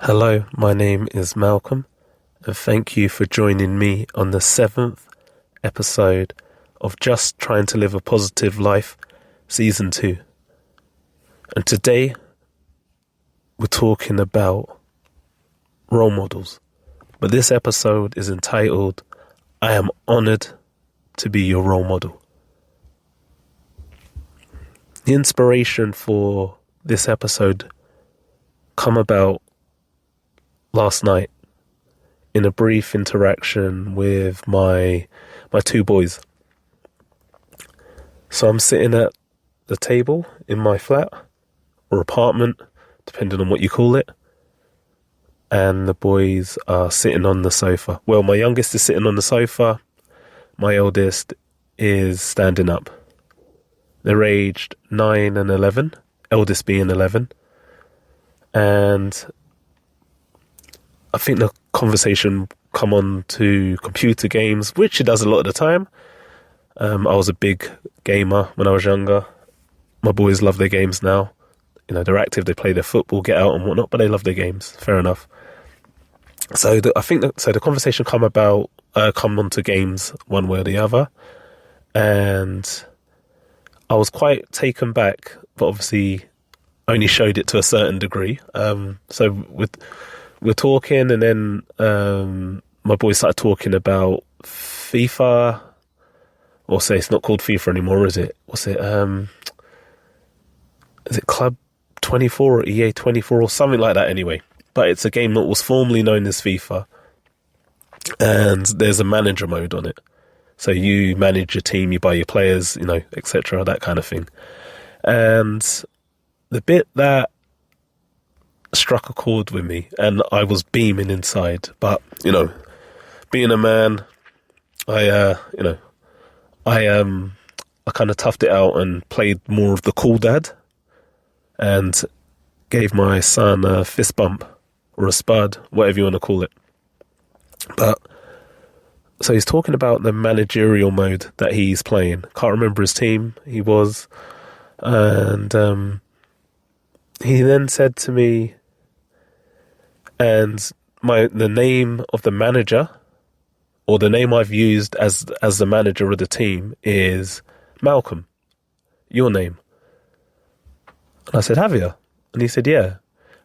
Hello, my name is Malcolm, and thank you for joining me on the 7th episode of Just Trying to Live a Positive Life, Season 2. And today, we're talking about role models. But this episode is entitled, I Am Honoured to Be Your Role Model. The inspiration for this episode come about last night in a brief interaction with my two boys. So I'm sitting at the table in my flat or apartment, depending on what you call it, and the boys are sitting on the sofa. Well, my youngest is sitting on the sofa, my eldest is standing up. They're aged 9 and 11, eldest being 11, and I think the conversation come on to computer games, which it does a lot of the time. I was a big gamer when I was younger. My boys love their games now. You know, they're active, they play their football, get out and whatnot, but they love their games. Fair enough. So the conversation come on to games one way or the other. And I was quite taken back, but obviously only showed it to a certain degree. So we're talking, and then my boys started talking about FIFA. Or say it's not called FIFA anymore, is it? Is it Club 24 or EA 24 or something like that anyway? But it's a game that was formerly known as FIFA. And there's a manager mode on it. So you manage your team, you buy your players, etc., that kind of thing. And the bit that struck a chord with me, and I was beaming inside, but being a man, I kind of toughed it out and played more of the cool dad and gave my son a fist bump or a spud, whatever you want to call it. But so he's talking about the managerial mode that he's playing. Can't remember his team he was, and he then said to me, and the name of the manager, or the name I've used as the manager of the team, is Malcolm. Your name. And I said, have you? And he said, yeah.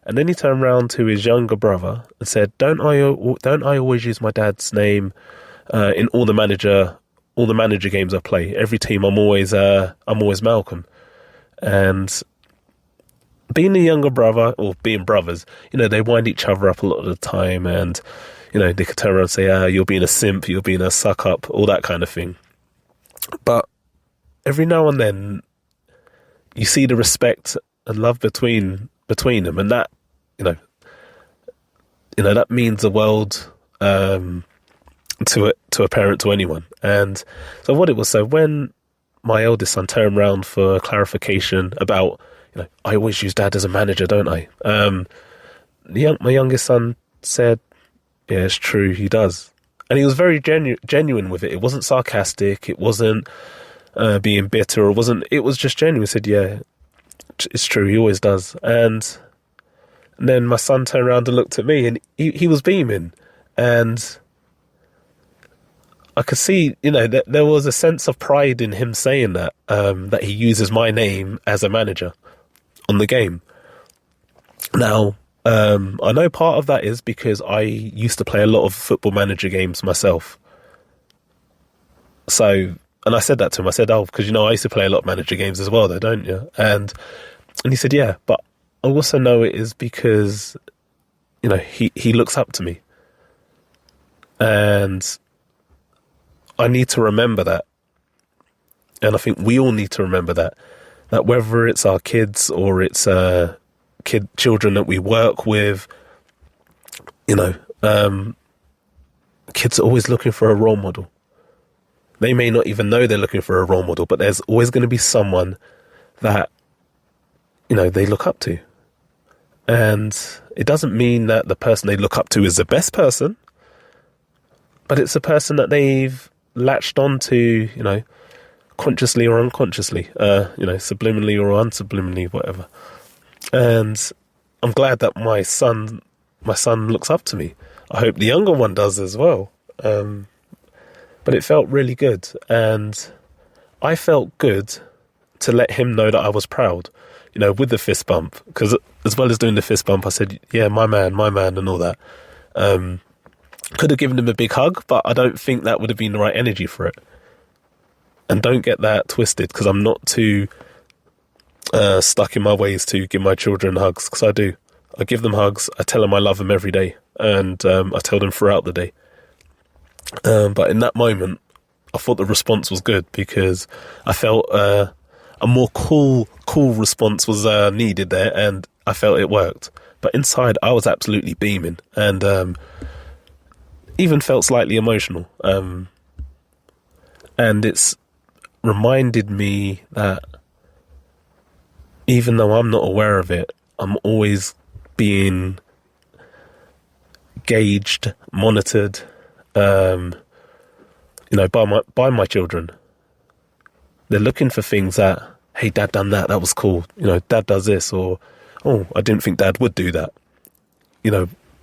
And then he turned around to his younger brother and said, don't I always use my dad's name in all the manager games I play? Every team I'm always Malcolm. And being a younger brother, or being brothers, they wind each other up a lot of the time, and they could turn around and say, you're being a simp, you're being a suck up, all that kind of thing. But every now and then you see the respect and love between them, and that that means the world to a parent, to anyone. And so what it was, so when my eldest son turned around for clarification about, I always use dad as a manager, don't I? My youngest son said, yeah, it's true, he does. And he was very genuine with it. It wasn't sarcastic, it wasn't being bitter, it was just genuine. He said, yeah, it's true, he always does. And then my son turned around and looked at me, and he was beaming. And I could see, that there was a sense of pride in him saying that, that he uses my name as a manager on the game. Now, I know part of that is because I used to play a lot of football manager games myself. So, and I said that to him. I said, because I used to play a lot of manager games as well, though, don't you? And he said, yeah, but I also know it is because, he looks up to me. And I need to remember that. And I think we all need to remember that whether it's our kids or it's children that we work with, kids are always looking for a role model. They may not even know they're looking for a role model, but there's always going to be someone that, they look up to. And it doesn't mean that the person they look up to is the best person, but it's a person that they've latched onto, consciously or unconsciously, subliminally or unsubliminally, whatever. And I'm glad that my son my son looks up to me. I hope the younger one does as well. But it felt really good. And I felt good to let him know that I was proud, with the fist bump. Because as well as doing the fist bump, I said, yeah, my man, and all that. Could have given him a big hug, but I don't think that would have been the right energy for it. And don't get that twisted, because I'm not too stuck in my ways to give my children hugs, because I do. I give them hugs, I tell them I love them every day, and I tell them throughout the day. But in that moment, I thought the response was good, because I felt a more cool response was needed there, and I felt it worked. But inside, I was absolutely beaming, and even felt slightly emotional. And it's reminded me that even though I'm not aware of it, I'm always being gauged, monitored, by my children. They're looking for things that, hey, Dad done that was cool. Dad does this, or, oh, I didn't think Dad would do that.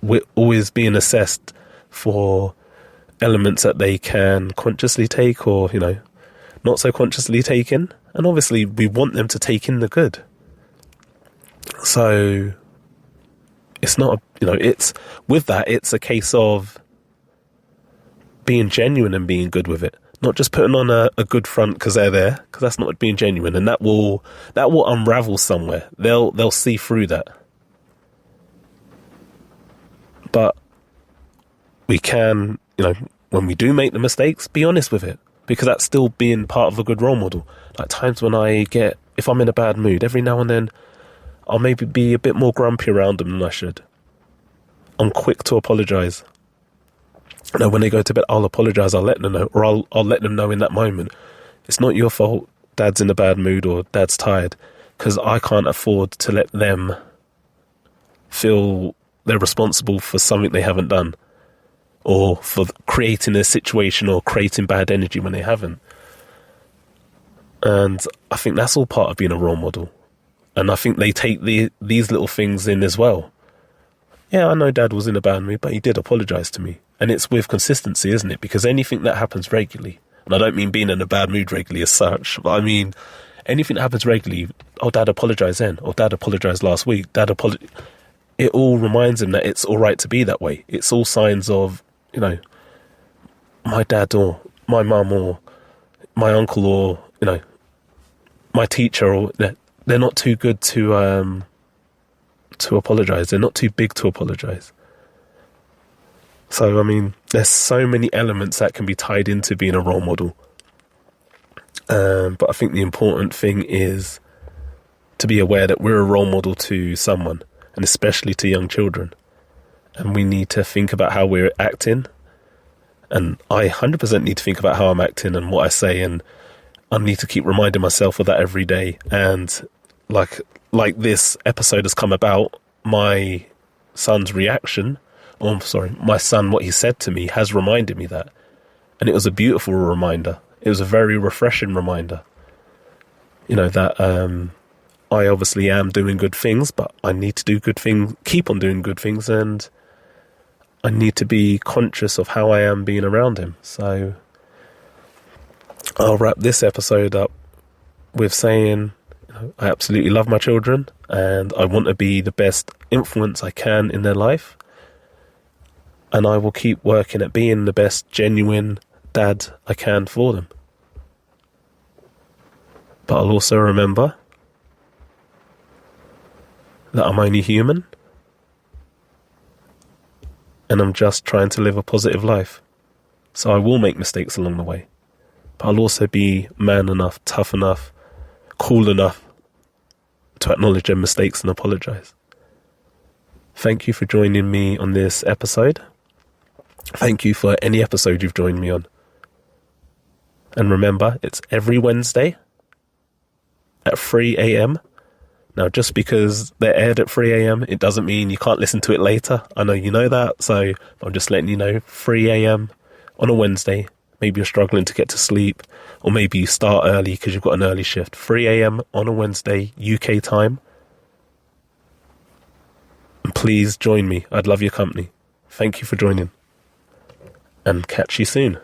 We're always being assessed for elements that they can consciously take, or, not so consciously take in. And obviously we want them to take in the good. So it's not, it's a case of being genuine and being good with it. Not just putting on a good front because they're there, because that's not being genuine. And that will unravel somewhere. They'll see through that. But we can, when we do make the mistakes, be honest with it, because that's still being part of a good role model. Like times when if I'm in a bad mood, every now and then I'll maybe be a bit more grumpy around them than I should. I'm quick to apologise. When they go to bed, I'll apologise, I'll let them know, or I'll let them know in that moment. It's not your fault Dad's in a bad mood or Dad's tired, because I can't afford to let them feel they're responsible for something they haven't done, or for creating a situation or creating bad energy when they haven't. And I think that's all part of being a role model. And I think they take these little things in as well. Yeah, I know Dad was in a bad mood, but he did apologise to me. And it's with consistency, isn't it? Because anything that happens regularly, and I don't mean being in a bad mood regularly as such, but I mean anything that happens regularly, oh, Dad apologised then, or Dad apologised last week, it all reminds him that it's all right to be that way. It's all signs of, my dad or my mum or my uncle or, my teacher, or they're not too good to apologise. They're not too big to apologise. So, I mean, there's so many elements that can be tied into being a role model. But I think the important thing is to be aware that we're a role model to someone, and especially to young children. And we need to think about how we're acting. And I 100% need to think about how I'm acting and what I say. And I need to keep reminding myself of that every day. And like this episode has come about, my son's reaction, my son, what he said to me has reminded me that. And it was a beautiful reminder. It was a very refreshing reminder. That I obviously am doing good things, but I need to do good things, keep on doing good things, and I need to be conscious of how I am being around him. So I'll wrap this episode up with saying, I absolutely love my children, and I want to be the best influence I can in their life. And I will keep working at being the best genuine dad I can for them. But I'll also remember that I'm only human, and I'm just trying to live a positive life. So I will make mistakes along the way. But I'll also be man enough, tough enough, cool enough to acknowledge their mistakes and apologise. Thank you for joining me on this episode. Thank you for any episode you've joined me on. And remember, it's every Wednesday at 3 a.m. Now, just because they're aired at 3 a.m, it doesn't mean you can't listen to it later. I know you know that, so I'm just letting you know, 3 a.m. on a Wednesday. Maybe you're struggling to get to sleep, or maybe you start early because you've got an early shift. 3 a.m. on a Wednesday, UK time. And please join me. I'd love your company. Thank you for joining. And catch you soon.